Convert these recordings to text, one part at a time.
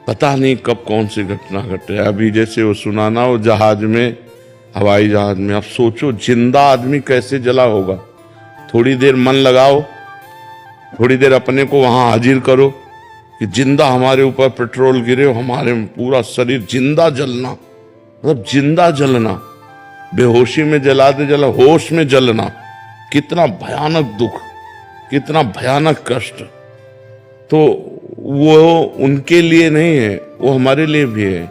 पता नहीं कब कौन सी घटना घटे। अभी जैसे वो सुनाना हो जहाज में, हवाई जहाज में, आप सोचो जिंदा आदमी कैसे जला होगा। थोड़ी देर मन लगाओ, थोड़ी देर अपने को वहां हाजिर करो कि जिंदा हमारे ऊपर पेट्रोल गिरे हो, हमारे पूरा शरीर जिंदा जलना, मतलब जिंदा जलना, बेहोशी में जला दे जला, होश में जलना, कितना भयानक दुख, कितना भयानक कष्ट। तो वो उनके लिए नहीं है, वो हमारे लिए भी है।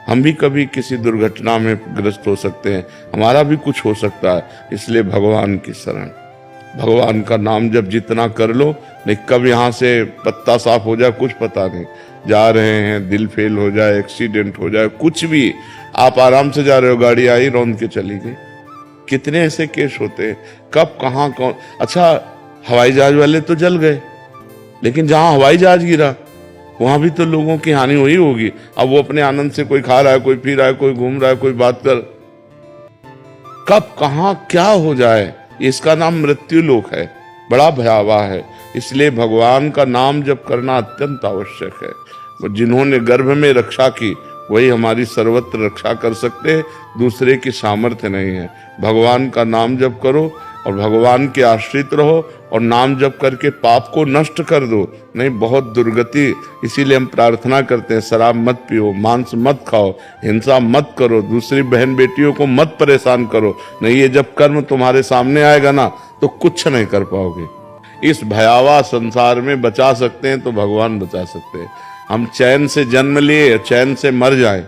हम भी कभी किसी दुर्घटना में ग्रस्त हो सकते हैं, हमारा भी कुछ हो सकता है। इसलिए भगवान की शरण, भगवान का नाम जब जितना कर लो, नहीं कब यहाँ से पत्ता साफ हो जाए कुछ पता नहीं। जा रहे हैं, दिल फेल हो जाए, एक्सीडेंट हो जाए, कुछ भी, आप आराम से जा रहे हो, गाड़ी आई रौंद के चली गई। कितने ऐसे केस होते हैं, कब कहाँ कौन। अच्छा, हवाई जहाज वाले तो जल गए, लेकिन जहां हवाई जहाज गिरा वहां भी तो लोगों की हानि हुई होगी। अब वो अपने आनंद से कोई खा रहा है, कोई पी रहा है, कोई घूम रहा है, कोई बात कर, कब कहां क्या हो जाए, इसका नाम मृत्यु लोक है, बड़ा भयावह है। इसलिए भगवान का नाम जप करना अत्यंत आवश्यक है। वो जिन्होंने गर्भ में रक्षा की वही हमारी सर्वत्र रक्षा कर सकते हैं, दूसरे की सामर्थ्य नहीं है। भगवान का नाम जप करो और भगवान के आश्रित रहो, और नाम जप करके पाप को नष्ट कर दो, नहीं बहुत दुर्गति। इसीलिए हम प्रार्थना करते हैं, शराब मत पियो, मांस मत खाओ, हिंसा मत करो, दूसरी बहन बेटियों को मत परेशान करो। नहीं, ये जब कर्म तुम्हारे सामने आएगा ना तो कुछ नहीं कर पाओगे। इस भयावह संसार में बचा सकते हैं तो भगवान बचा सकते हैं। हम चैन से जन्म लिए, चैन से मर जाएं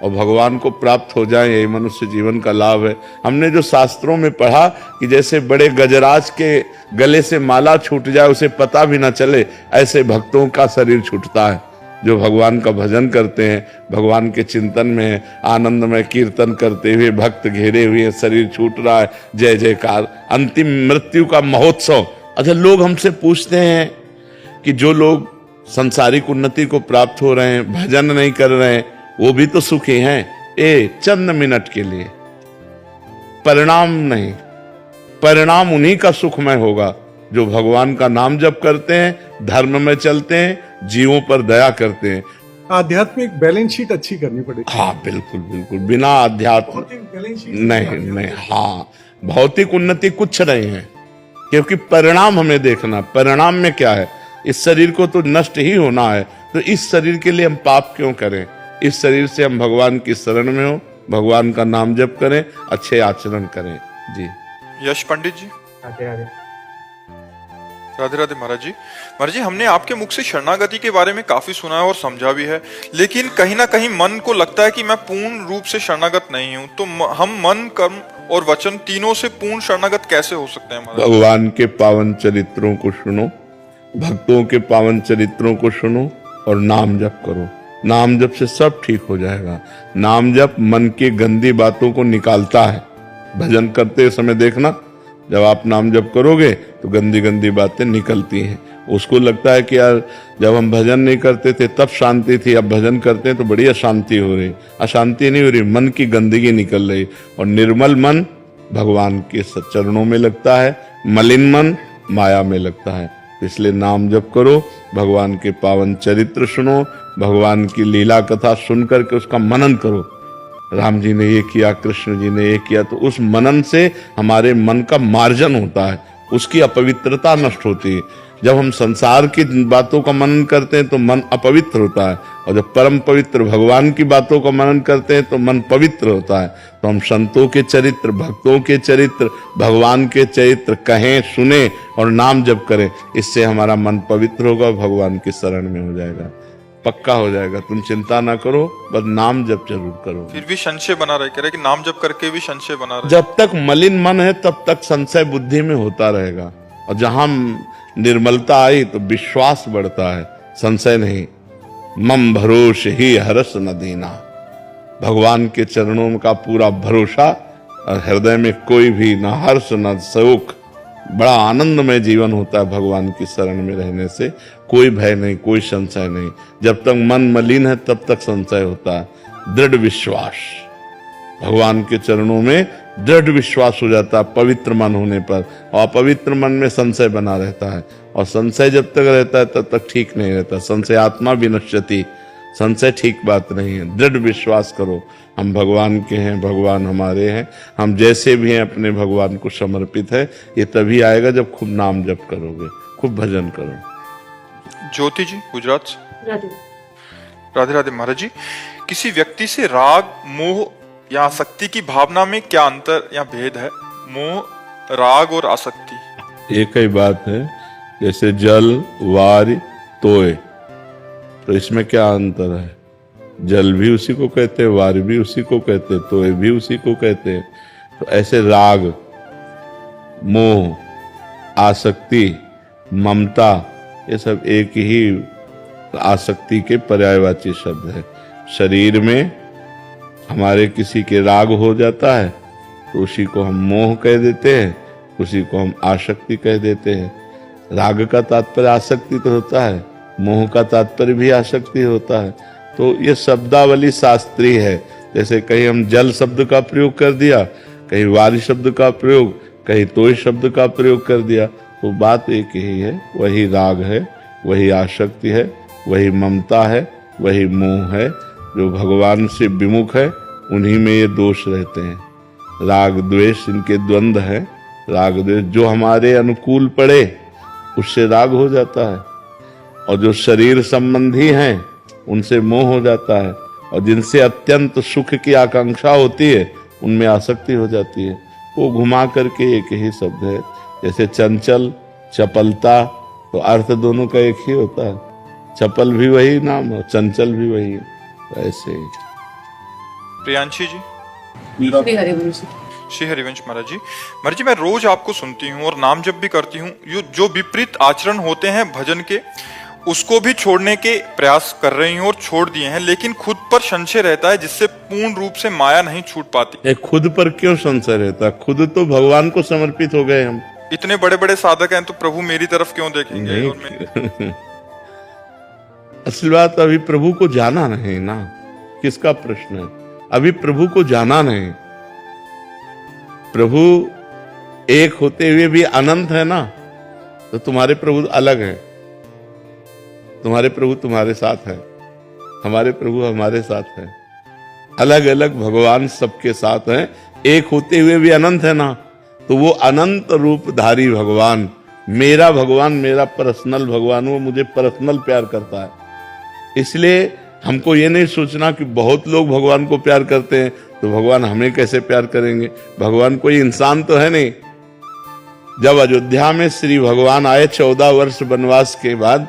और भगवान को प्राप्त हो जाएं, यही मनुष्य जीवन का लाभ है। हमने जो शास्त्रों में पढ़ा कि जैसे बड़े गजराज के गले से माला छूट जाए, उसे पता भी ना चले, ऐसे भक्तों का शरीर छूटता है जो भगवान का भजन करते हैं, भगवान के चिंतन में आनंद में कीर्तन करते हुए भक्त घेरे हुए, शरीर छूट रहा है, जय जयकार, अंतिम मृत्यु का महोत्सव। अच्छा, लोग हमसे पूछते हैं कि जो लोग सांसारिक उन्नति को प्राप्त हो रहे हैं, भजन नहीं कर रहे हैं, वो भी तो सुखी हैं। चंद मिनट के लिए, परिणाम नहीं, परिणाम उन्हीं का सुखमय होगा जो भगवान का नाम जप करते हैं, धर्म में चलते हैं, जीवों पर दया करते हैं। आध्यात्मिक बैलेंस शीट अच्छी करनी पड़ेगी। हाँ बिल्कुल बिल्कुल, बिना आध्यात्म नहीं, हाँ भौतिक उन्नति कुछ नहीं है, क्योंकि परिणाम हमें देखना। परिणाम में क्या है, इस शरीर को तो नष्ट ही होना है, तो इस शरीर के लिए हम पाप क्यों करें। इस शरीर से हम भगवान की शरण में हो, भगवान का नाम जप करें, अच्छे आचरण करें। जी यश पंडित जी, राधे राधे। राधे राधे महाराज जी। महाराज जी, हमने आपके मुख से शरणागति के बारे में काफी सुना है और समझा भी है, लेकिन कहीं ना कहीं मन को लगता है कि मैं पूर्ण रूप से शरणागत नहीं हूँ। तो हम मन, कर्म और वचन तीनों से पूर्ण शरणागत कैसे हो सकते हैं महाराज? भगवान के पावन चरित्रों को सुनो, भक्तों के पावन चरित्रों को सुनो और नाम जप करो। नाम जप से सब ठीक हो जाएगा। नाम जप मन की गंदी बातों को निकालता है। भजन करते समय देखना, जब आप नाम जप करोगे तो गंदी गंदी बातें निकलती हैं। उसको लगता है कि यार जब हम भजन नहीं करते थे तब शांति थी, अब भजन करते हैं तो बड़ी अशांति हो रही। अशांति नहीं हो रही, मन की गंदगी निकल रही। और निर्मल मन भगवान के चरणों में लगता है, मलिन मन माया में लगता है। इसलिए नाम जप करो, भगवान के पावन चरित्र सुनो, भगवान की लीला कथा सुन करके उसका मनन करो। राम जी ने ये किया, कृष्ण जी ने ये किया, तो उस मनन से हमारे मन का मार्जन होता है, उसकी अपवित्रता नष्ट होती है। जब हम संसार की बातों का मनन करते हैं तो मन अपवित्र होता है, और जब परम पवित्र भगवान की बातों का मनन करते हैं तो मन पवित्र होता है। तो हम संतों के चरित्र, भक्तों के चरित्र, भगवान के चरित्र कहें, सुने और नाम जप करें। इससे हमारा मन पवित्र होगा, भगवान की शरण में हो जाएगा, पक्का हो जाएगा। तुम चिंता ना करो, बस नाम जप जरूर करो। फिर भी संशय बना रहे, कह रहे कि नाम जप करके भी संशय बना रहे। जब तक मलिन मन है तब तक संशय बुद्धि में होता रहेगा, और जहां निर्मलता आई तो विश्वास बढ़ता है, संशय नहीं। मम भरोस ही हरस न दीना, भगवान के चरणों का पूरा भरोसा, और हृदय में कोई भी न हर्ष न शोक, बड़ा आनंदमय जीवन होता है भगवान की शरण में रहने से। कोई भय नहीं, कोई संशय नहीं। जब तक मन मलिन है तब तक संशय होता है। दृढ़ विश्वास, भगवान के चरणों में दृढ़ विश्वास हो जाता है पवित्र मन होने पर, और पवित्र मन में संशय बना रहता है, और संशय जब तक रहता है तब तक ठीक नहीं रहता। संशय आत्मा विनश्यति, संशय ठीक बात नहीं है। दृढ़ विश्वास करो, हम भगवान के हैं, भगवान हमारे हैं, हम जैसे भी हैं अपने भगवान को समर्पित है। ये तभी आएगा जब खूब नाम जप करोगे, खूब भजन करो। ज्योति जी गुजरात से। राधे। राधे राधे महाराज जी, किसी व्यक्ति से राग, मोह या आसक्ति की भावना में क्या अंतर या भेद है? मोह, राग और आसक्ति एक ही बात है। जैसे जल, वार, तोय, तो इसमें क्या अंतर है? जल भी उसी को कहते हैं, वार भी उसी को कहते हैं, तोय भी उसी को कहते हैं। तो ऐसे राग, मोह, आसक्ति, ममता, ये सब एक ही आसक्ति के पर्यायवाची शब्द है। शरीर में हमारे किसी के राग हो जाता है तो उसी को हम मोह कह देते हैं, उसी को हम आसक्ति कह देते हैं। राग का तात्पर्य आसक्ति तो होता है, मोह का तात्पर्य भी आसक्ति होता है। तो ये शब्दावली शास्त्रीय है। जैसे कहीं हम जल शब्द का प्रयोग कर दिया, कहीं वारी शब्द का प्रयोग, कहीं तोय शब्द का प्रयोग कर दिया, तो बात एक ही है। वही राग है, वही आसक्ति है, वही ममता है, वही मोह है। जो भगवान से विमुख है उन्हीं में ये दोष रहते हैं। राग द्वेष इनके द्वंद्व है। राग द्वेष जो हमारे अनुकूल पड़े उससे राग हो जाता है, और जो शरीर संबंधी हैं उनसे मोह हो जाता है, और जिनसे अत्यंत सुख की आकांक्षा होती है उनमें आसक्ति हो जाती है। वो घुमा करके एक ही शब्द है। जैसे चंचल, चपलता, तो अर्थ दोनों का एक ही होता है। चपल भी वही नाम है, चंचल भी वही है। तो ऐसे ही। प्रियांशी जी। श्री हरिवंश। श्री हरिवंश महाराज जी। महाराज जी, मैं रोज आपको सुनती हूँ और नाम जप भी करती हूँ। जो विपरीत आचरण होते हैं भजन के, उसको भी छोड़ने के प्रयास कर रही हूँ और छोड़ दिए हैं, लेकिन खुद पर संशय रहता है जिससे पूर्ण रूप से माया नहीं छूट पाती। खुद पर क्यों संशय रहता? खुद तो भगवान को समर्पित हो गए हम। इतने बड़े बड़े साधक हैं तो प्रभु मेरी तरफ क्यों देखेंगे? असल बात अभी प्रभु को जाना नहीं ना, किसका प्रश्न है? अभी प्रभु को जाना नहीं। प्रभु एक होते हुए भी अनंत है ना, तो तुम्हारे प्रभु अलग है। तुम्हारे प्रभु तुम्हारे साथ है, हमारे प्रभु हमारे साथ है। अलग अलग भगवान सबके साथ हैं, एक होते हुए भी अनंत है ना, तो वो अनंत रूपधारी भगवान, मेरा भगवान, मेरा पर्सनल भगवान, वो मुझे पर्सनल प्यार करता है। इसलिए हमको ये नहीं सोचना कि बहुत लोग भगवान को प्यार करते हैं तो भगवान हमें कैसे प्यार करेंगे। भगवान कोई इंसान तो है नहीं। जब अयोध्या में श्री भगवान आए 14 वर्ष वनवास के बाद,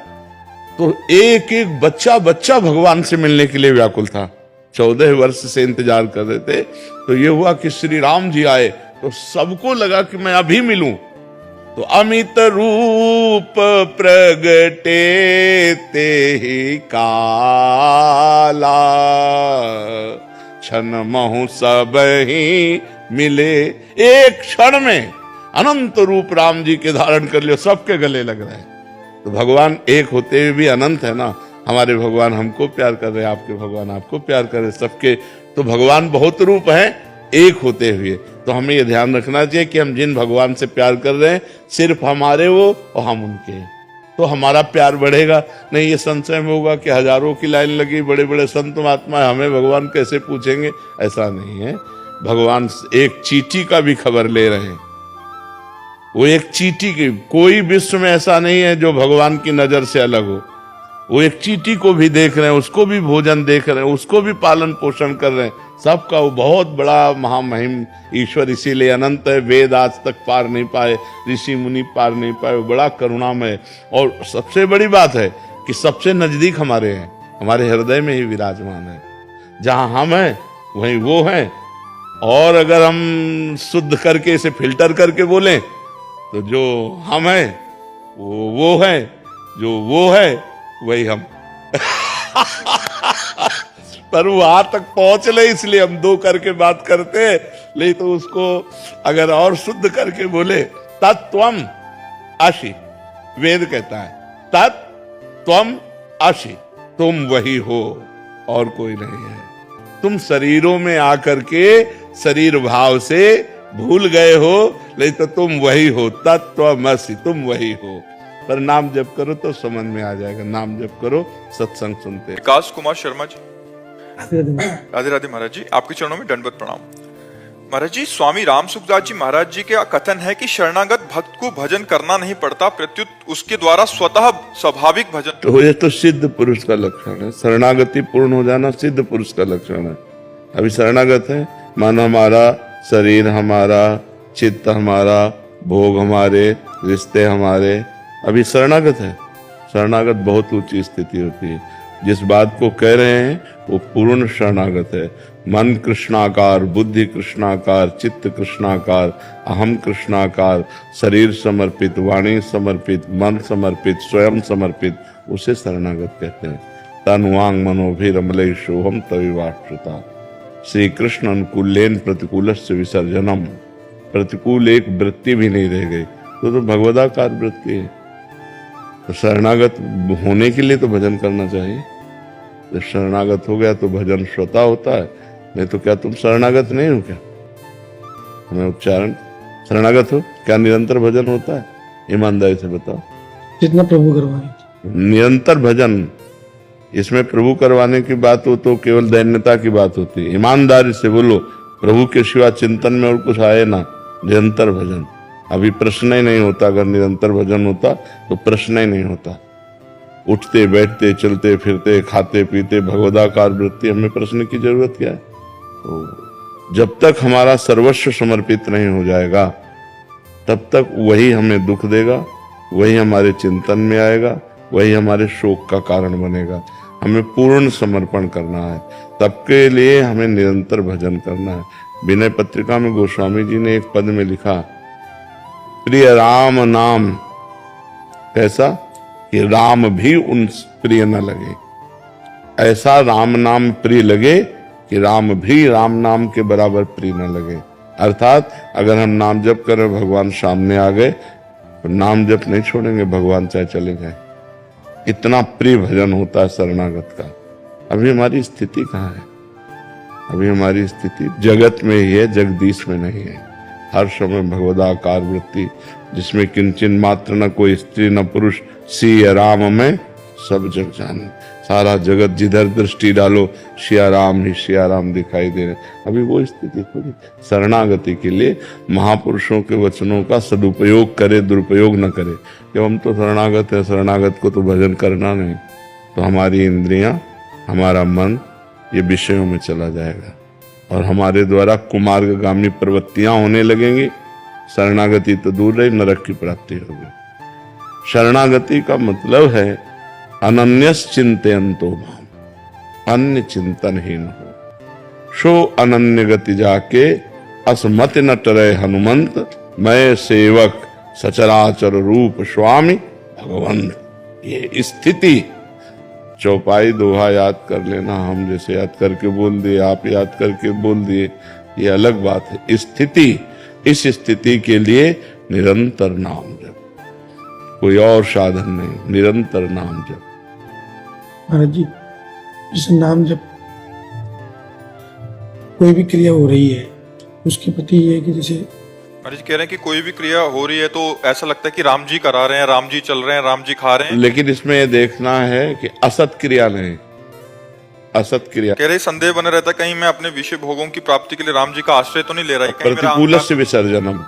तो एक एक बच्चा बच्चा भगवान से मिलने के लिए व्याकुल था। 14 वर्ष से इंतजार कर रहे थे। तो ये हुआ कि श्री राम जी आए तो सबको लगा कि मैं अभी मिलूं। तो अमित रूप प्रगटे ते ही काला, क्षण महु सब ही मिले। एक क्षण में अनंत रूप राम जी के धारण कर लिया, सबके गले लग रहे हैं। तो भगवान एक होते हुए भी अनंत है ना। हमारे भगवान हमको प्यार कर रहे हैं, आपके भगवान आपको प्यार कर रहे हैं, सबके। तो भगवान बहुत रूप हैं एक होते हुए। तो हमें ये ध्यान रखना चाहिए कि हम जिन भगवान से प्यार कर रहे हैं सिर्फ हमारे वो और हम उनके हैं, तो हमारा प्यार बढ़ेगा। नहीं ये संशय में होगा कि हजारों की लाइन लगी, बड़े बड़े संत महात्मा, हमें भगवान कैसे पूछेंगे? ऐसा नहीं है। भगवान एक चींटी का भी खबर ले रहे हैं। वो एक चींटी की, कोई विश्व में ऐसा नहीं है जो भगवान की नजर से अलग हो। वो एक चींटी को भी देख रहे हैं, उसको भी भोजन देख रहे हैं, उसको भी पालन पोषण कर रहे हैं। सबका वो बहुत बड़ा महामहिम ईश्वर, इसीलिए अनंत है। वेद आज तक पार नहीं पाए, ऋषि मुनि पार नहीं पाए, वो बड़ा करुणामय। और सबसे बड़ी बात है कि सबसे नजदीक हमारे हैं, हमारे हृदय में ही विराजमान है। जहां हम हैं वहीं वो हैं। और अगर हम शुद्ध करके इसे फिल्टर करके बोलें तो जो हम हैं वो है, जो वो है वही हम। पर वो वहां तक पहुंच ले, इसलिए हम दो करके बात करते हैं। नहीं तो उसको अगर और शुद्ध करके बोले, तत्त्वम असि, वेद कहता है तत्त्वम असि, तुम वही हो और कोई नहीं है। तुम शरीरों में आकर के शरीर भाव से भूल गए हो, नहीं तो तुम वही हो, तत्त्वमसि, तुम वही हो। पर नाम जप करो तो समझ में आ जाएगा। नाम जप करो, सत्संग सुनते। विकास कुमार शर्मा जी, राधे राधे। राधे राधे महाराज जी, आपके चरणों में दंडवत प्रणाम। महाराज जी, स्वामी राम सुखदास जी महाराज जी का कथन है कि शरणागत भक्त को भजन करना नहीं पड़ता, प्रत्युत उसके द्वारा स्वतः स्वाभाविक भजन। तो ये तो सिद्ध पुरुष का लक्षण है। शरणागति पूर्ण हो जाना सिद्ध पुरुष का लक्षण है। अभी शरणागत है, मन हमारा, शरीर हमारा, चित्त हमारा, भोग हमारे, रिश्ते हमारे, अभी शरणागत है। शरणागत बहुत ऊंची स्थिति होती है। जिस बात को कह रहे हैं वो पूर्ण शरणागत है। मन कृष्णाकार, बुद्धि कृष्णाकार, चित्त कृष्णाकार, अहम कृष्णाकार, शरीर समर्पित, वाणी समर्पित, मन समर्पित, स्वयं समर्पित, उसे शरणागत कहते हैं। तनुवांग मनोभिरमलय शोभम तविवाश्रुता। श्री कृष्ण अनुकूलेन प्रतिकूलस्य विसर्जनम। प्रतिकूल एक वृत्ति भी नहीं रह गई तो भगवदाकार वृत्ति है। तो शरणागत होने के लिए तो भजन करना चाहिए। जब शरणागत हो गया तो भजन स्वतः होता है। नहीं तो क्या तुम शरणागत नहीं हो क्या? हमें उच्चारण शरणागत हो क्या? निरंतर भजन होता है? ईमानदारी से बताओ। जितना प्रभु करवाए निरंतर भजन, इसमें प्रभु करवाने की बात हो तो केवल दैन्यता की बात होती है। ईमानदारी से बोलो, प्रभु के सिवा चिंतन में और कुछ आए ना, निरंतर भजन। अभी प्रश्न ही नहीं होता। अगर निरंतर भजन होता तो प्रश्न ही नहीं होता। उठते बैठते चलते फिरते खाते पीते भगवदाकार वृत्ति, हमें प्रश्न की जरूरत क्या है? तो जब तक हमारा सर्वस्व समर्पित नहीं हो जाएगा तब तक वही हमें दुख देगा, वही हमारे चिंतन में आएगा, वही हमारे शोक का कारण बनेगा। हमें पूर्ण समर्पण करना है, तब के लिए हमें निरंतर भजन करना है। विनय पत्रिका में गोस्वामी जी ने एक पद में लिखा, प्रिय राम नाम कैसा कि राम भी उन प्रिय न लगे। ऐसा राम नाम प्रिय लगे कि राम भी राम नाम के बराबर प्रिय न लगे। अर्थात अगर हम नाम जप करें, भगवान सामने आ गए तो नाम जप नहीं छोड़ेंगे, भगवान चाहे चले जाए। इतना प्रिय भजन होता है शरणागत का। अभी हमारी स्थिति कहाँ है? अभी हमारी स्थिति जगत में ही है, जगदीश में नहीं है। हर समय भगवदाकार वृत्ति, जिसमें किंचन मात्र न कोई स्त्री न पुरुष, सिया राम में सब जग जाने। सारा जगत जिधर दृष्टि डालो सिया राम ही सिया राम दिखाई दे रहे। अभी वो स्थिति थोड़ी। शरणागति के लिए महापुरुषों के वचनों का सदुपयोग करे, दुरुपयोग न करे। जब हम तो शरणागत है, शरणागत को तो भजन करना नहीं, तो हमारी इंद्रियां, हमारा मन ये विषयों में चला जाएगा और हमारे द्वारा कुमार्गगामी प्रवृत्तियां होने लगेंगी। शरणागति तो दूर रही, नरक की प्राप्ति होगी। शरणागति का मतलब है अनन्यस चिंतयन्तो माम, अन्य चिंतनहीन हो। शो अनन्य गति जाके असमति न टरे हनुमंत, मैं सेवक सचराचर रूप स्वामी भगवंत। ये स्थिति चौपाई दोहा याद कर लेना। हम जैसे याद करके बोल दिए, आप याद करके बोल दिए, ये अलग बात है। स्थिति, इस स्थिति के लिए निरंतर नाम जप, कोई और साधन नहीं, निरंतर नाम जप। महाराज जी, जैसे नाम जब कोई भी क्रिया हो रही है उसके प्रति ये है कि जैसे महाराज कह रहे हैं कि कोई भी क्रिया हो रही है तो ऐसा लगता है कि राम जी करा रहे हैं, राम जी चल रहे हैं, राम जी खा रहे हैं। लेकिन इसमें ये देखना है कि असत क्रिया नहीं, असत क्रिया। कह रहे संदेह बना रहता है कहीं मैं अपने विषय भोगों की प्राप्ति के लिए राम जी का आश्रय तो नहीं ले रहा है, कहीं मेरा प्रतिकूलस्य विसर्जनम,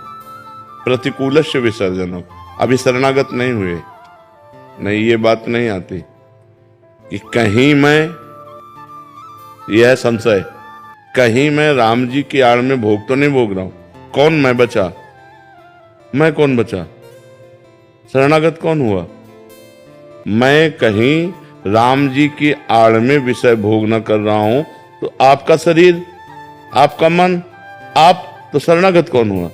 प्रतिकूलस्य विसर्जनम। अभी शरणागत नहीं हुए, नहीं ये बात नहीं आती कि कहीं मैं, यह संशय, कहीं मैं राम जी की आड़ में भोग तो नहीं भोग रहा हूं। कौन मैं बचा? मैं कौन बचा? शरणागत कौन हुआ? मैं कहीं राम जी की आड़ में विषय भोग न कर रहा हूं तो आपका शरीर, आपका मन, आप तो शरणागत कौन हुआ?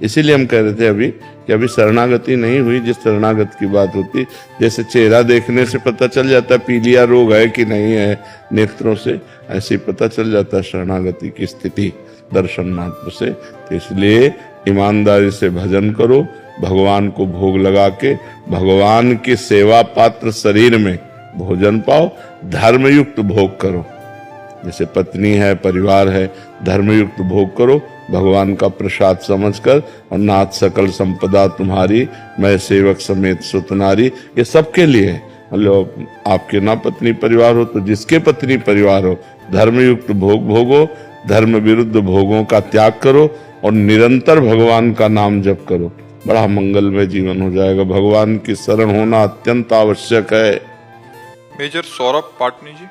इसीलिए हम कह रहे थे अभी कि अभी शरणागति नहीं हुई। जिस शरणागत की बात होती, जैसे चेहरा देखने से पता चल जाता है पीलिया रोग है कि नहीं है नेत्रों से, ऐसे ही पता चल जाता है शरणागति की स्थिति दर्शन मात्र से। तो इसलिए ईमानदारी से भजन करो, भगवान को भोग लगा के भगवान की सेवा पात्र शरीर में भोजन पाओ, धर्मयुक्त भोग करो। जैसे पत्नी है, परिवार है, धर्मयुक्त भोग करो, भगवान का प्रसाद समझकर, और नाथ सकल संपदा तुम्हारी, मैं सेवक समेत सुतनारी, ये सबके लिए है। मतलब आपके ना पत्नी परिवार हो तो जिसके पत्नी परिवार हो, धर्मयुक्त भोग भोगो, धर्म विरुद्ध भोगों का त्याग करो और निरंतर भगवान का नाम जप करो, बड़ा मंगलमय जीवन हो जाएगा। भगवान की शरण होना अत्यंत आवश्यक है। मेजर सौरभ पाटनी जी।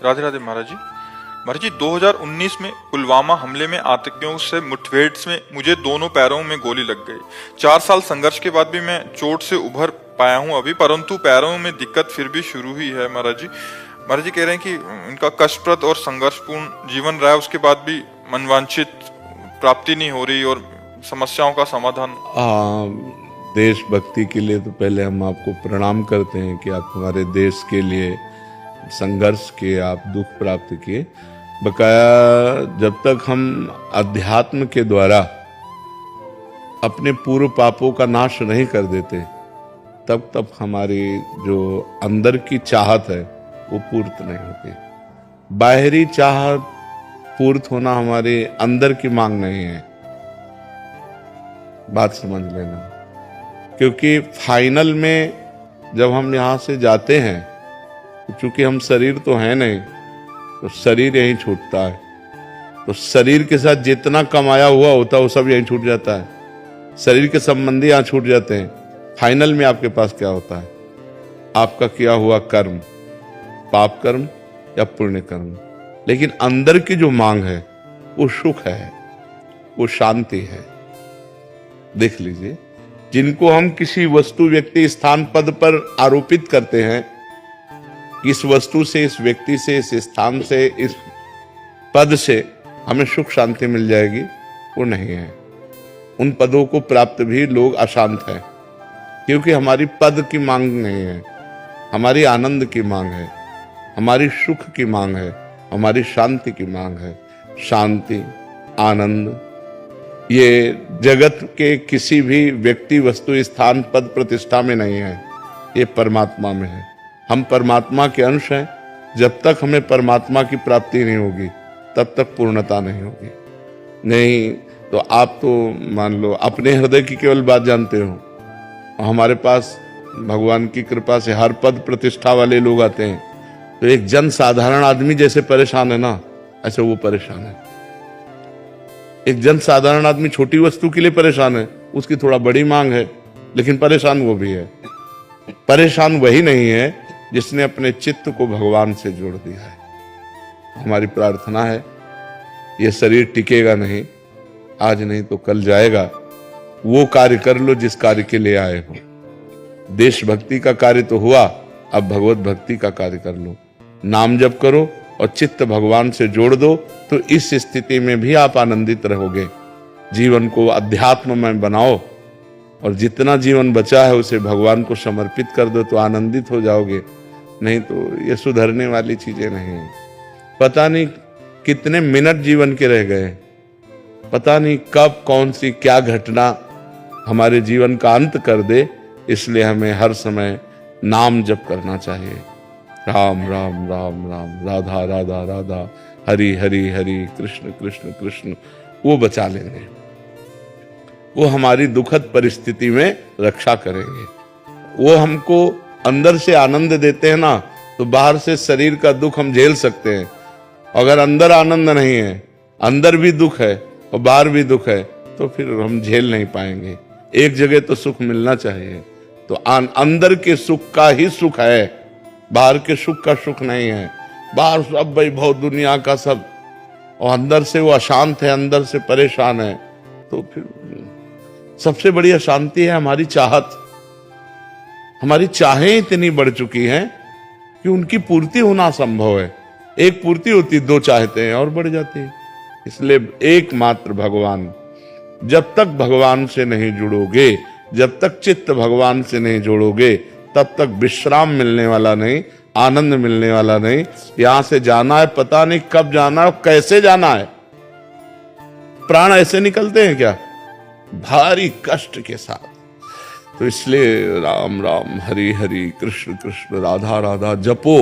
राधे राधे महाराज जी। महाराज जी, 2019 में पुलवामा हमले में आतंकियों से मुठभेड़ में मुझे दोनों पैरों में गोली लग गई। 4 साल संघर्ष के बाद भी मैं चोट से उभर पाया हूं अभी, परंतु पैरों में दिक्कत फिर भी शुरू ही है। महाराज जी कह रहे हैं कि इनका कष्टप्रद और संघर्षपूर्ण जीवन रहा है, उसके बाद भी मनवांछित प्राप्ति नहीं हो रही और समस्याओं का समाधान। देशभक्ति के लिए तो पहले हम आपको प्रणाम करते हैं कि आप हमारे देश के लिए संघर्ष किए, आप दुख प्राप्त किए। बकाया जब तक हम अध्यात्म के द्वारा अपने पूर्व पापों का नाश नहीं कर देते, तब तक हमारी जो अंदर की चाहत है वो पूर्त नहीं होती। बाहरी चाहत पूर्त होना हमारे अंदर की मांग नहीं है, बात समझ लेना। क्योंकि फाइनल में जब हम यहाँ से जाते हैं, चूंकि हम शरीर तो है नहीं, तो शरीर यहीं छूटता है, तो शरीर के साथ जितना कमाया हुआ होता है वो सब यहीं छूट जाता है। शरीर के संबंधी यहाँ छूट जाते हैं। फाइनल में आपके पास क्या होता है? आपका किया हुआ कर्म, पाप कर्म या पुण्य कर्म। लेकिन अंदर की जो मांग है वो सुख है, वो शांति है। देख लीजिए, जिनको हम किसी वस्तु, व्यक्ति, स्थान, पद पर आरोपित करते हैं, इस वस्तु से, इस व्यक्ति से, इस स्थान से, इस पद से हमें सुख शांति मिल जाएगी, वो नहीं है। उन पदों को प्राप्त भी लोग अशांत हैं, क्योंकि हमारी पद की मांग नहीं है, हमारी आनंद की मांग है, हमारी सुख की मांग है, हमारी शांति की मांग है। शांति, आनंद ये जगत के किसी भी व्यक्ति, वस्तु, स्थान, पद, प्रतिष्ठा में नहीं है, ये परमात्मा में है। हम परमात्मा के अंश हैं। जब तक हमें परमात्मा की प्राप्ति नहीं होगी, तब तक पूर्णता नहीं होगी। नहीं तो आप तो मान लो अपने हृदय की केवल बात जानते हो। हमारे पास भगवान की कृपा से हर पद प्रतिष्ठा वाले लोग आते हैं, तो एक जन साधारण आदमी जैसे परेशान है ना, ऐसे वो परेशान है। एक जन साधारण आदमी छोटी वस्तु के लिए परेशान है, उसकी थोड़ा बड़ी मांग है, लेकिन परेशान वो भी है। परेशान वही नहीं है जिसने अपने चित्त को भगवान से जोड़ दिया है। हमारी प्रार्थना है, ये शरीर टिकेगा नहीं, आज नहीं तो कल जाएगा। वो कार्य कर लो जिस कार्य के लिए आए हो। देशभक्ति का कार्य तो हुआ, अब भगवत भक्ति का कार्य कर लो। नाम जप करो और चित्त भगवान से जोड़ दो, तो इस स्थिति में भी आप आनंदित रहोगे। जीवन को अध्यात्म में बनाओ और जितना जीवन बचा है उसे भगवान को समर्पित कर दो, तो आनंदित हो जाओगे। नहीं तो ये सुधरने वाली चीजें नहीं है। पता नहीं कितने मिनट जीवन के रह गए, पता नहीं कब कौन सी क्या घटना हमारे जीवन का अंत कर दे। इसलिए हमें हर समय नाम जप करना चाहिए। राम राम राम राम, राधा राधा राधा, हरि हरि हरि, कृष्ण कृष्ण कृष्ण। वो बचा लेंगे, वो हमारी दुखद परिस्थिति में रक्षा करेंगे। वो हमको अंदर से आनंद देते हैं ना, तो बाहर से शरीर का दुख हम झेल सकते हैं। अगर अंदर आनंद नहीं है, अंदर भी दुख है और बाहर भी दुख है, तो फिर हम झेल नहीं पाएंगे। एक जगह तो सुख मिलना चाहिए। तो अंदर के सुख का ही सुख है, बाहर के सुख का सुख नहीं है। बाहर सब वैभव दुनिया का सब, और अंदर से वो अशांत है, अंदर से परेशान है। तो फिर सबसे बड़ी अशांति है हमारी चाहत। हमारी चाहें इतनी बढ़ चुकी हैं कि उनकी पूर्ति होना असंभव है। एक पूर्ति होती, दो चाहते हैं और बढ़ जाती है। इसलिए एकमात्र भगवान। जब तक भगवान से नहीं जुड़ोगे, जब तक चित्त भगवान से नहीं जोड़ोगे, तब तक विश्राम मिलने वाला नहीं, आनंद मिलने वाला नहीं। यहां से जाना है, पता नहीं कब जाना है, कैसे जाना है। प्राण ऐसे निकलते हैं क्या? भारी कष्ट के साथ। तो इसलिए राम राम, हरि हरि, कृष्ण कृष्ण, राधा राधा जपो।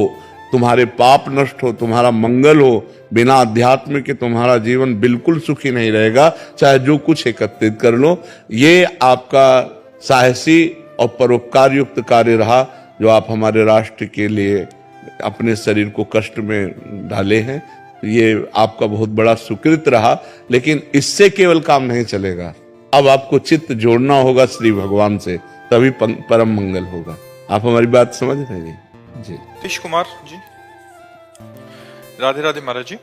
तुम्हारे पाप नष्ट हो, तुम्हारा मंगल हो। बिना अध्यात्म के तुम्हारा जीवन बिल्कुल सुखी नहीं रहेगा, चाहे जो कुछ एकत्रित कर लो। ये आपका साहसी और परोपकार युक्त कार्य रहा, जो आप हमारे राष्ट्र के लिए अपने शरीर को कष्ट में डाले हैं। ये आपका बहुत बड़ा सुकृत रहा, लेकिन इससे केवल काम नहीं चलेगा। अब आपको चित्त जोड़ना होगा श्री भगवान से, तभी परम मंगल होगा। आप हमारी बात समझ रहे हैं जी? नीतीश कुमार जी, राधे राधे महाराज जी।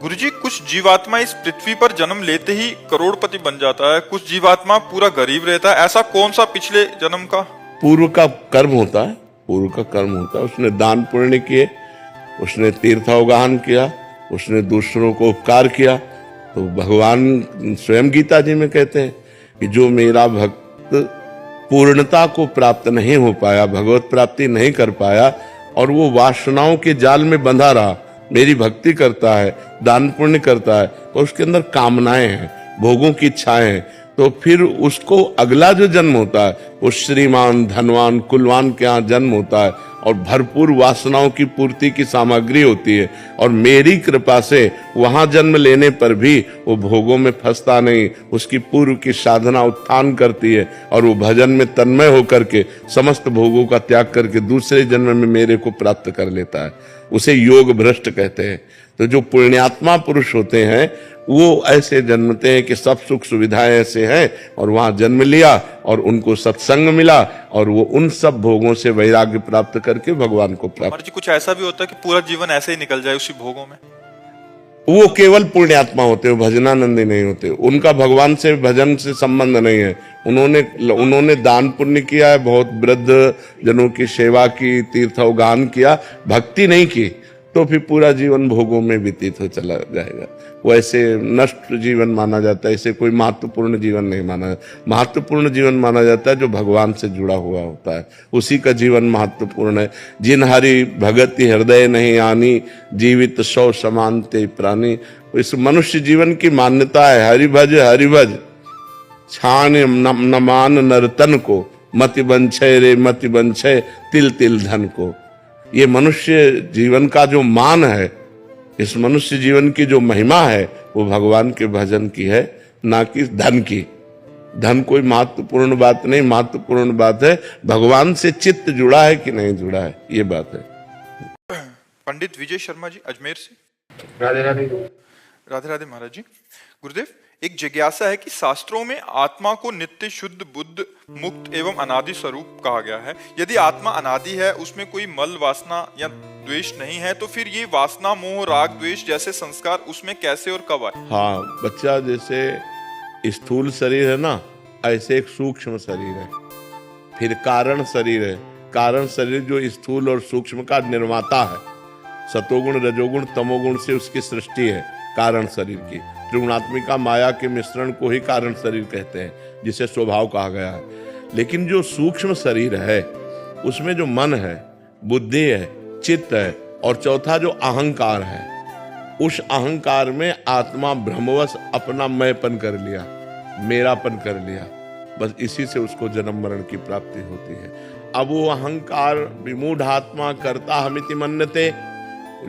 गुरुजी, कुछ जीवात्मा इस पृथ्वी पर जन्म लेते ही करोड़पति बन जाता है, कुछ जीवात्मा पूरा गरीब रहता है। ऐसा कौन सा पिछले जन्म का पूर्व का कर्म होता है, पूर्व का कर्म होता है। उसने दान पुण्य किए, उसने तीर्थावगाहन किया, उसने दूसरों को उपकार किया। तो भगवान स्वयं गीता जी में कहते हैं कि जो मेरा भक्त पूर्णता को प्राप्त नहीं हो पाया, भगवत प्राप्ति नहीं कर पाया, और वो वासनाओं के जाल में बंधा रहा, मेरी भक्ति करता है, दान पुण्य करता है, तो उसके अंदर कामनाएं हैं, भोगों की इच्छाएं हैं, तो फिर उसको अगला जो जन्म होता है वो श्रीमान, धनवान, कुलवान के यहाँ जन्म होता है, और भरपूर वासनाओं की पूर्ति की सामग्री होती है। और मेरी कृपा से वहां जन्म लेने पर भी वो भोगों में फंसता नहीं, उसकी पूर्व की साधना उत्थान करती है, और वो भजन में तन्मय होकर के समस्त भोगों का त्याग करके दूसरे जन्म में मेरे को प्राप्त कर लेता है। उसे योग भ्रष्ट कहते हैं। तो जो पुण्यात्मा पुरुष होते हैं वो ऐसे जन्मते हैं कि सब सुख सुविधाएं ऐसे हैं, और वहां जन्म लिया और उनको सत्संग मिला, और वो उन सब भोगों से वैराग्य प्राप्त करके भगवान को प्राप्त। महाराज जी, कुछ ऐसा भी होता है कि पूरा जीवन ऐसे ही निकल जाए उसी भोगों में? वो केवल पुण्यात्मा होते हैं, भजनानंदी नहीं होते। उनका भगवान से भजन से संबंध नहीं है। उन्होंने दान पुण्य किया है, बहुत वृद्ध जनों की सेवा की, तीर्थावगान किया, भक्ति नहीं की, तो फिर पूरा जीवन भोगों में व्यतीत हो चला जाएगा। वो ऐसे नष्ट जीवन माना जाता है, इसे कोई महत्वपूर्ण जीवन नहीं माना जाता। महत्वपूर्ण जीवन माना जाता है जो भगवान से जुड़ा हुआ होता है, उसी का जीवन महत्वपूर्ण है। जिन हरि भगति हृदय नहीं आनी, जीवित सौ समान ते प्राणी। इस मनुष्य जीवन की मान्यता है, हरि भज छान नमान नरतन को, मति बंछय रे मति बंछय तिल तिल धन को। ये मनुष्य जीवन का जो मान है, इस मनुष्य जीवन की जो महिमा है, वो भगवान के भजन की है, ना कि धन की। धन कोई महत्वपूर्ण बात नहीं, महत्वपूर्ण बात है भगवान से चित्त जुड़ा है कि नहीं जुड़ा है, ये बात है। पंडित विजय शर्मा जी, अजमेर से। राधे राधे। राधे राधे महाराज जी। गुरुदेव, एक जिज्ञासा है कि शास्त्रों में आत्मा को नित्य, शुद्ध, बुद्ध, मुक्त एवं अनादि स्वरूप कहा गया है। यदि आत्मा अनादि है, उसमें कोई मल वासना या द्वेष नहीं है, तो फिर ये वासना, मोह, राग, द्वेष जैसे संस्कार उसमें कैसे और कब आए? हाँ, बच्चा जैसे स्थूल शरीर है ना, ऐसे एक सूक्ष्म शरीर है, फिर कारण शरीर है। कारण शरीर जो स्थूल और सूक्ष्म का निर्माता है, सतोगुण, रजोगुण, तमोगुण से उसकी सृष्टि है कारण शरीर की। त्रिगुणात्मिका माया के मिश्रण को ही कारण शरीर कहते हैं, जिसे स्वभाव कहा गया है। लेकिन जो सूक्ष्म शरीर है, उसमें जो मन है, बुद्धि है, चित्त है, और चौथा जो अहंकार है, उस अहंकार में आत्मा भ्रमवश अपना मैंपन कर लिया, मेरापन कर लिया। बस इसी से उसको जन्म मरण की प्राप्ति होती है। अब वो अहंकार विमूढ़ आत्मा करता हमिति मन्यते,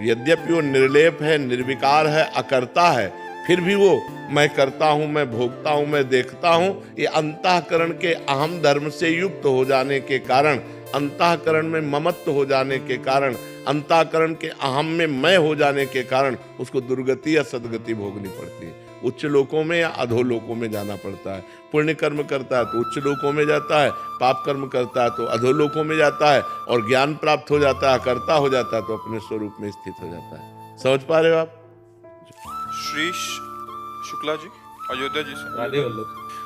यद्यपि वो निर्लेप है, निर्विकार है, अकर्ता है, फिर भी वो मैं करता हूं, मैं भोगता हूं, मैं देखता हूं। ये अंतःकरण के अहम धर्म से युक्त हो जाने के कारण, अंतःकरण में ममत्व हो जाने के कारण, अंतःकरण के अहम में मैं हो जाने के कारण उसको दुर्गति या सदगति भोगनी पड़ती है। उच्च लोकों में या अधोलोकों में जाना पड़ता है। पुण्य कर्म करता है तो उच्च लोकों में जाता है, पाप कर्म करता है तो अधोलोकों में जाता है, और ज्ञान प्राप्त हो जाता है, कर्ता हो जाता है तो अपने स्वरूप में स्थित हो जाता है। समझ पा रहे हो आप? श्री शुक्ला जी, अयोध्या जी से।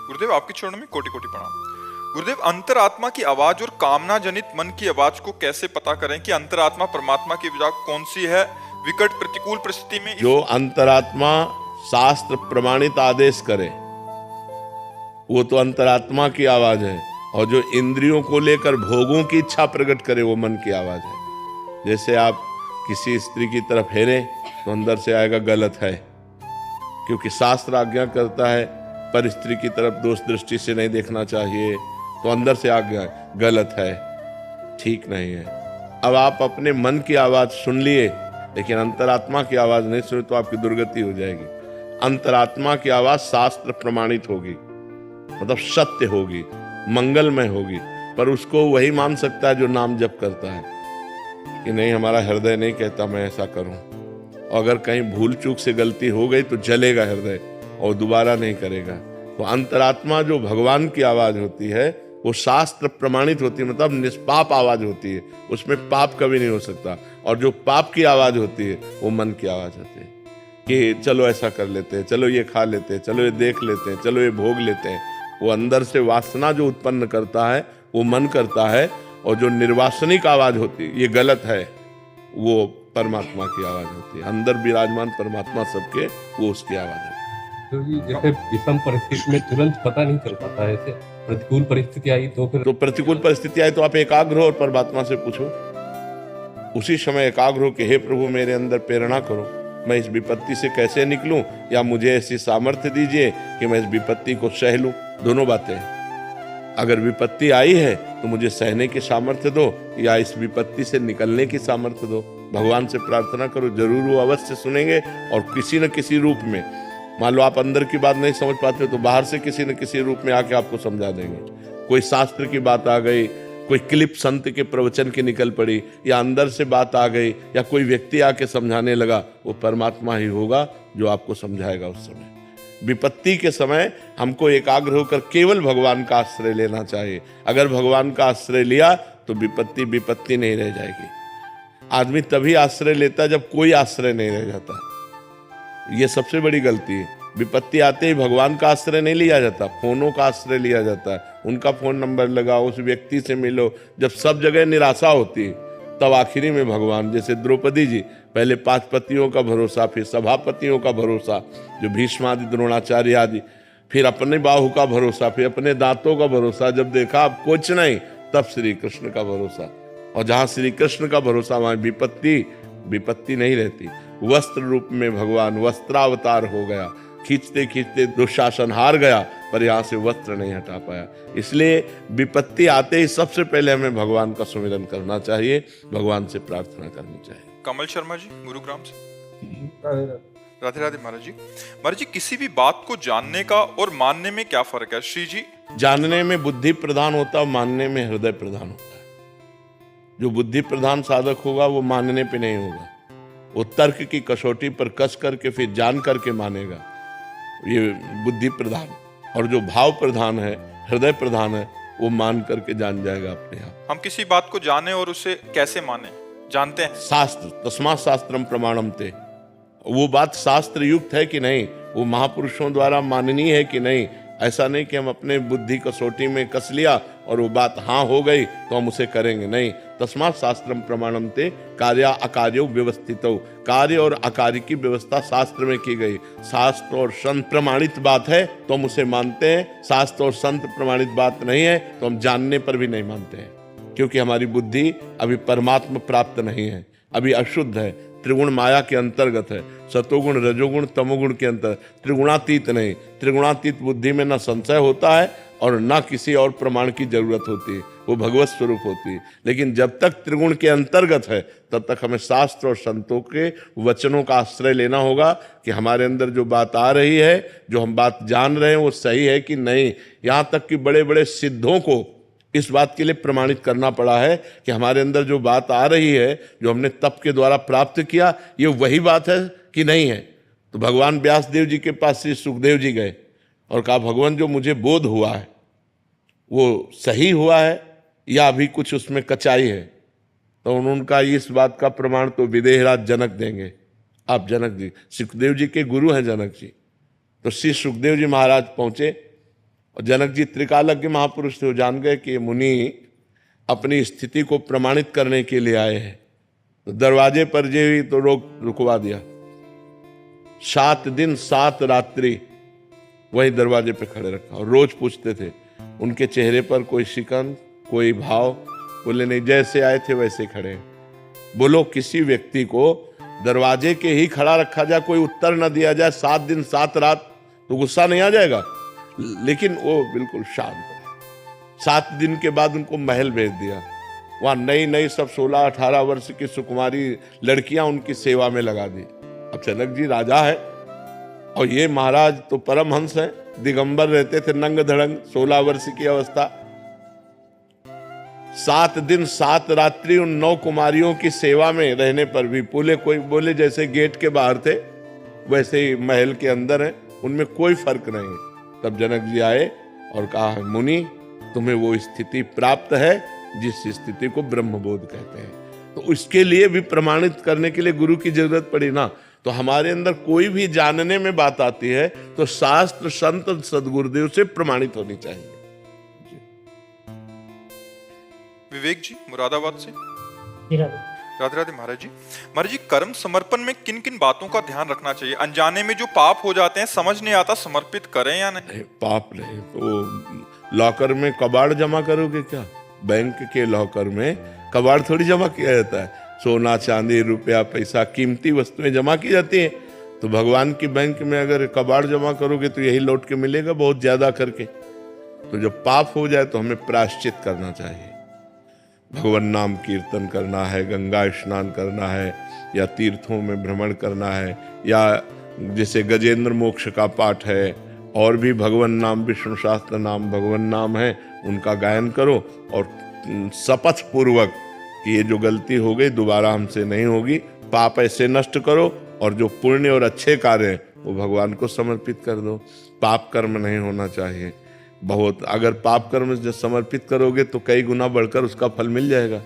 गुरुदेव, आपके चरणों में कोटि कोटि प्रणाम। गुरुदेव, अंतरात्मा की आवाज और कामना जनित मन की आवाज को कैसे पता करें कि अंतरात्मा परमात्मा की विदा कौन सी है विकट प्रतिकूल परिस्थिति में? जो अंतरात्मा शास्त्र प्रमाणित आदेश करे वो तो अंतरात्मा की आवाज है, और जो इंद्रियों को लेकर भोगों की इच्छा प्रकट करे वो मन की आवाज है। जैसे आप किसी स्त्री की तरफ हेरे तो अंदर से आएगा गलत है, क्योंकि शास्त्र आज्ञा करता है पर स्त्री की तरफ दोष दृष्टि से नहीं देखना चाहिए, तो अंदर से आज्ञा गलत है, ठीक नहीं है। अब आप अपने मन की आवाज सुन लिए लेकिन अंतरात्मा की आवाज नहीं सुने तो आपकी दुर्गति हो जाएगी। अंतरात्मा की आवाज शास्त्र प्रमाणित होगी, मतलब सत्य होगी, मंगलमय होगी, पर उसको वही मान सकता है जो नाम जप करता है कि नहीं, हमारा हृदय नहीं कहता मैं ऐसा करूं। और अगर कहीं भूल चूक से गलती हो गई तो जलेगा हृदय और दोबारा नहीं करेगा। तो अंतरात्मा जो भगवान की आवाज होती है वो शास्त्र प्रमाणित होती है, मतलब निष्पाप आवाज होती है, उसमें पाप कभी नहीं हो सकता। और जो पाप की आवाज होती है वो मन की आवाज होती है कि चलो ऐसा कर लेते हैं, चलो ये खा लेते हैं, चलो ये देख लेते हैं, चलो ये भोग लेते हैं। वो अंदर से वासना जो उत्पन्न करता है वो मन करता है, और जो निर्वासनिक आवाज होती है ये गलत है, वो परमात्मा की आवाज होती है। अंदर विराजमान परमात्मा सबके, वो उसकी आवाज है। तो ये जैसे विषम परिस्थिति में तुरंत पता नहीं चल पाता है, ऐसे प्रतिकूल परिस्थिति आई तो फिर तो प्रतिकूल परिस्थिति आई तो आप एकाग्र हो और परमात्मा से पूछो, उसी समय एकाग्र हो कि हे प्रभु मेरे अंदर प्रेरणा करो, मैं इस विपत्ति से कैसे निकलूं, या मुझे ऐसी सामर्थ्य दीजिए कि मैं इस विपत्ति को सह लूं। दोनों बातें हैं। अगर विपत्ति आई है तो मुझे सहने की सामर्थ्य दो, या इस विपत्ति से निकलने की सामर्थ्य दो। भगवान से प्रार्थना करो, जरूर वो अवश्य सुनेंगे और किसी न किसी रूप में। मान लो आप अंदर की बात नहीं समझ पाते हो तो बाहर से किसी न किसी रूप में आके आपको समझा देंगे। कोई शास्त्र की बात आ गई, कोई क्लिप संत के प्रवचन की निकल पड़ी, या अंदर से बात आ गई, या कोई व्यक्ति आके समझाने लगा, वो परमात्मा ही होगा जो आपको समझाएगा उस समय। विपत्ति के समय हमको एकाग्र होकर केवल भगवान का आश्रय लेना चाहिए। अगर भगवान का आश्रय लिया तो विपत्ति विपत्ति नहीं रह जाएगी। आदमी तभी आश्रय लेता है जब कोई आश्रय नहीं रह जाता। ये सबसे बड़ी गलती है। विपत्ति आते ही भगवान का आश्रय नहीं लिया जाता, फोनों का आश्रय लिया जाता है। उनका फोन नंबर लगाओ, उस व्यक्ति से मिलो। जब सब जगह निराशा होती है तब आखिरी में भगवान, जैसे द्रौपदी जी, पहले 5 पतियों का भरोसा, फिर सभापतियों का भरोसा जो भीष्मादि द्रोणाचार्य आदि, फिर अपने बाहु का भरोसा, फिर अपने दांतों का भरोसा। जब देखा अब कुछ नहीं तब श्री कृष्ण का भरोसा। और जहां श्री कृष्ण का भरोसा वहां विपत्ति नहीं रहती। वस्त्र रूप में भगवान वस्त्रावतार हो गया, खींचते खींचते दुशासन हार गया पर यहाँ से वस्त्र नहीं हटा पाया। इसलिए विपत्ति आते ही सबसे पहले हमें भगवान का सुमिरन करना चाहिए, भगवान से प्रार्थना करनी चाहिए। कमल शर्मा जी गुरुग्राम से। राधे राधे महाराज जी। महाराज जी, किसी भी बात को जानने का और मानने में क्या फर्क है? श्री जी, जानने में बुद्धि प्रधान होता है, मानने में हृदय प्रधान होता है। जो बुद्धि प्रधान साधक होगा वो मानने पे नहीं होगा, वो तर्क की कसौटी पर कस करके फिर जान करके मानेगा, ये बुद्धि प्रधान। और जो भाव प्रधान है, हृदय प्रधान है, वो मान करके जान जाएगा अपने आप। हम किसी बात को जाने और उसे कैसे माने, जानते हैं? शास्त्र, तस्मात् शास्त्रम प्रमाणम ते, वो बात शास्त्र युक्त है कि नहीं, वो महापुरुषों द्वारा माननीय है कि नहीं। ऐसा नहीं कि हम अपने बुद्धि कसौटी में कस लिया और वो बात हाँ हो गई तो हम उसे करेंगे, नहीं। तस्मात् शास्त्रम प्रमाणम ते कार्य अकार्यो व्यवस्थितो, कार्य और अकार्य की व्यवस्था शास्त्र में की गई। शास्त्र और संत प्रमाणित बात है तो हम उसे मानते हैं, शास्त्र और संत प्रमाणित बात नहीं है तो हम जानने पर भी नहीं मानते हैं, क्योंकि हमारी बुद्धि अभी परमात्मा प्राप्त नहीं है, अभी अशुद्ध है, त्रिगुण माया के अंतर्गत है, सतोगुण रजोगुण तमोगुण के अंतर, त्रिगुणातीत नहीं। त्रिगुणातीत बुद्धि में न संशय होता है और न किसी और प्रमाण की जरूरत होती है, वो भगवत स्वरूप होती है। लेकिन जब तक त्रिगुण के अंतर्गत है तब तक हमें शास्त्र और संतों के वचनों का आश्रय लेना होगा कि हमारे अंदर जो बात आ रही है, जो हम बात जान रहे हैं, वो सही है कि नहीं। यहाँ तक कि बड़े बड़े सिद्धों को इस बात के लिए प्रमाणित करना पड़ा है कि हमारे अंदर जो बात आ रही है, जो हमने तप के द्वारा प्राप्त किया, ये वही बात है कि नहीं है। तो भगवान व्यासदेव जी के पास श्री सुखदेव जी गए और कहा, भगवान जो मुझे बोध हुआ है वो सही हुआ है या अभी कुछ उसमें कचाई है? तो उन्होंने कहा, इस बात का प्रमाण तो विदेहराज जनक देंगे। आप जनक जी, सुखदेव जी के गुरु हैं जनक जी। तो श्री सुखदेव जी महाराज पहुंचे और जनक जी त्रिकालज्ञ महापुरुष थे, वो जान गए कि मुनि अपनी स्थिति को प्रमाणित करने के लिए आए हैं। तो दरवाजे पर जे हुई तो रुकवा दिया। 7 दिन 7 रात्रि वही दरवाजे पे खड़े रखा और रोज पूछते थे। उनके चेहरे पर कोई शिकन, कोई भाव, बोले नहीं, जैसे आए थे वैसे खड़े। बोलो, किसी व्यक्ति को दरवाजे के ही खड़ा रखा जाए, कोई उत्तर न दिया जाए 7 दिन 7 रात, तो गुस्सा नहीं आ जाएगा? लेकिन वो बिल्कुल शांत है। 7 दिन के बाद उनको महल भेज दिया वहाँ नई नई सब 16-18 वर्ष की सुकुमारी लड़कियां उनकी सेवा में लगा दी। अब जनक जी राजा है और ये महाराज तो परमहंस है, दिगंबर रहते थे, नंग धड़ंग, 16 वर्ष की अवस्था। 7 दिन 7 रात्रि उन 9 कुमारियों की सेवा में रहने पर भी बोले जैसे गेट के बाहर थे वैसे ही महल के अंदर है, उनमें कोई फर्क नहीं। तब जनक जी आए और कहा, मुनि तुम्हें वो स्थिति प्राप्त है जिस स्थिति को ब्रह्मबोध कहते हैं। तो उसके लिए भी प्रमाणित करने के लिए गुरु की जरूरत पड़ी ना। तो हमारे अंदर कोई भी जानने में बात आती है तो शास्त्र, संत, सदगुरुदेव से प्रमाणित होनी चाहिए। विवेक जी मुरादाबाद से। राधे राधे महाराज जी। महाराज जी, कर्म समर्पण में किन किन बातों का ध्यान रखना चाहिए? अनजाने में जो पाप हो जाते हैं, समझ नहीं आता समर्पित करें या नहीं? पाप नहीं तो लॉकर में कबाड़ जमा करोगे क्या? बैंक के लॉकर में कबाड़ थोड़ी जमा किया जाता है। सोना, चांदी, रुपया, पैसा, कीमती वस्तुएं जमा की जाती हैं। तो भगवान की बैंक में अगर कबाड़ जमा करोगे तो यही लौट के मिलेगा, बहुत ज्यादा करके। तो जब पाप हो जाए तो हमें प्रायश्चित करना चाहिए। भगवान नाम कीर्तन करना है, गंगा स्नान करना है, या तीर्थों में भ्रमण करना है, या जैसे गजेंद्र मोक्ष का पाठ है, और भी भगवान नाम, विष्णु शास्त्र नाम भगवान नाम है, उनका गायन करो और शपथ पूर्वक कि ये जो गलती हो गई दोबारा हमसे नहीं होगी, पाप ऐसे नष्ट करो और जो पुण्य और अच्छे कार्य हैं वो भगवान को समर्पित कर दो। पाप कर्म नहीं होना चाहिए। बहुत अगर पाप कर्म जब समर्पित करोगे तो कई गुना बढ़कर उसका फल मिल जाएगा।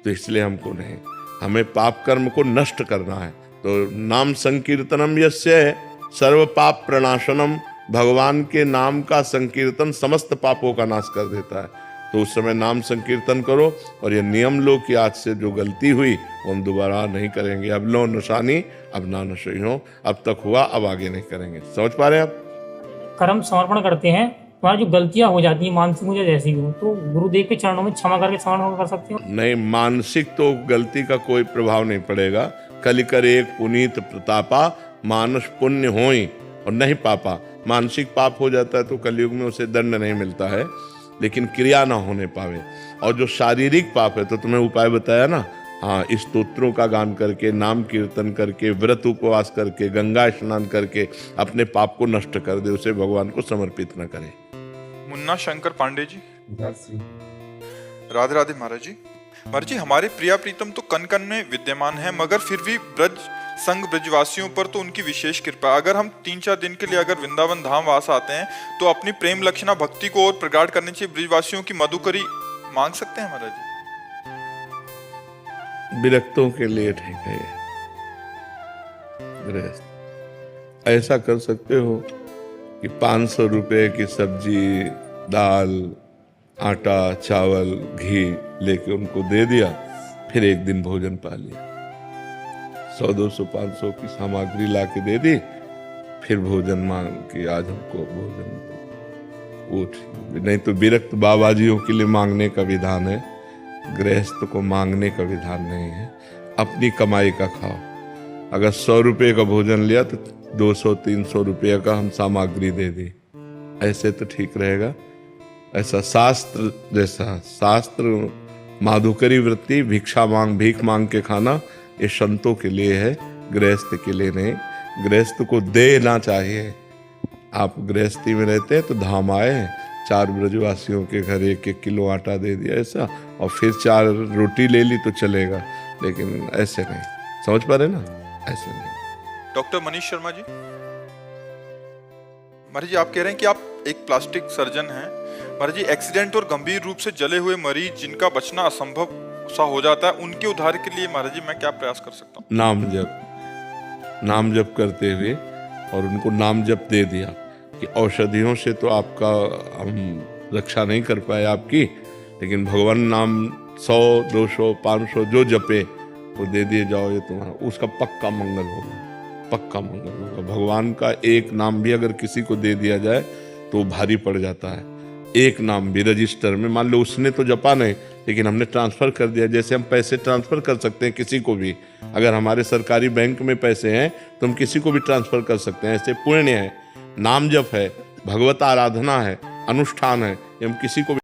तो इसलिए हमको नहीं, हमें पाप कर्म को नष्ट करना है। तो नाम संकीर्तनम यस्य सर्व पाप प्रणाशनम, भगवान के नाम का संकीर्तन समस्त पापों का नाश कर देता है। तो उस समय नाम संकीर्तन करो और ये नियम लो कि आज से जो गलती हुई वो हम दोबारा नहीं करेंगे। अब लो नशानी, अब ना नशे हो, अब तक हुआ अब आगे नहीं करेंगे। समझ पा रहे हैं आप? कर्म समर्पण करते हैं, हमारी जो गलतियां हो जाती हैं मानसिक मुझे जैसी हो, तो गुरुदेव के चरणों में क्षमा करके समर्पण कर सकते हो? नहीं, मानसिक तो गलती का कोई प्रभाव नहीं पड़ेगा। कलि कर एक पुनीत प्रतापा, मानस पुण्य होई और नहीं पापा। मानसिक पाप हो जाता है तो कलयुग में उसे दंड नहीं मिलता है, लेकिन क्रिया ना होने पावे। और जो शारीरिक पाप है तो तुम्हें उपाय बताया ना, हाँ, इस स्तोत्रों का गान करके, नाम कीर्तन करके, व्रत उपवास करके, गंगा स्नान करके अपने पाप को नष्ट कर दे, उसे भगवान को समर्पित न करे। मुन्ना शंकर पांडे जी। राधे राधे महाराज जी। महाराज जी, हमारे प्रिया प्रीतम तो कन कन में विद्यमान है, मगर फिर भी ब्रज संग ब्रजवासियों पर तो उनकी विशेष कृपा। अगर हम 3-4 दिन के लिए अगर वृंदावन धाम वास आते हैं तो अपनी प्रेम लक्षणा भक्ति को और प्रगाढ़ करने चाहिए, ब्रजवासियों की मधुकरी मांग सकते हैं महाराज जी? विरक्तों के लिए ठीक है ये। गृहस्थ ऐसा कर सकते हो कि 500 रुपए की सब्जी, दाल, आटा, चावल, घी लेके उनको दे दिया, फिर एक दिन भोजन पा लिया। 100, 200, 500 की सामग्री ला के दे दी, फिर भोजन मांग कि आज हमको भोजन दो। वो ठीक। नहीं तो विरक्त बाबाजियों के लिए मांगने का विधान है, गृहस्थ को मांगने का विधान नहीं है। अपनी कमाई का खाओ। अगर 100 रुपये का भोजन लिया तो 200-300 रुपये का हम सामग्री दे दी, ऐसे तो ठीक रहेगा। ऐसा शास्त्र जैसा, शास्त्र माधुकरी वृत्ति, भिक्षा मांग, भीख मांग के खाना, ये संतों के लिए है, गृहस्थ के लिए नहीं। गृहस्थ को देना चाहिए। आप गृहस्थी में रहते हैं तो धाम आए हैं, 4 ब्रजवासियों के घर 1-1 किलो आटा दे दिया ऐसा, और फिर 4 रोटी ले ली तो चलेगा, लेकिन ऐसे नहीं। समझ पा रहे ना? ऐसे नहीं। डॉक्टर मनीष शर्मा जी। महाराज जी, आप कह रहे हैं कि आप एक प्लास्टिक सर्जन हैं। महाराज जी, एक्सीडेंट और गंभीर रूप से जले हुए मरीज जिनका बचना असंभव सा हो जाता है, उनके उद्धार के लिए महाराज जी मैं क्या प्रयास कर सकता हूँ? नाम जप करते हुए, और उनको नाम जप दे दिया कि औषधियों से तो आपका हम रक्षा नहीं कर पाए आपकी, लेकिन भगवान नाम 100, 200, 500 जो जपे वो दे दिए जाओ, ये तुम्हारा उसका पक्का मंगल होगा, पक्का मंगल होगा। भगवान का एक नाम भी अगर किसी को दे दिया जाए तो भारी पड़ जाता है। एक नाम भी रजिस्टर में, मान लो उसने तो जपा नहीं लेकिन हमने ट्रांसफर कर दिया, जैसे हम पैसे ट्रांसफर कर सकते हैं किसी को भी, अगर हमारे सरकारी बैंक में पैसे हैं तो हम किसी को भी ट्रांसफर कर सकते हैं। ऐसे पुण्य है, नाम जप है, भगवत आराधना है, अनुष्ठान है, हम किसी को भी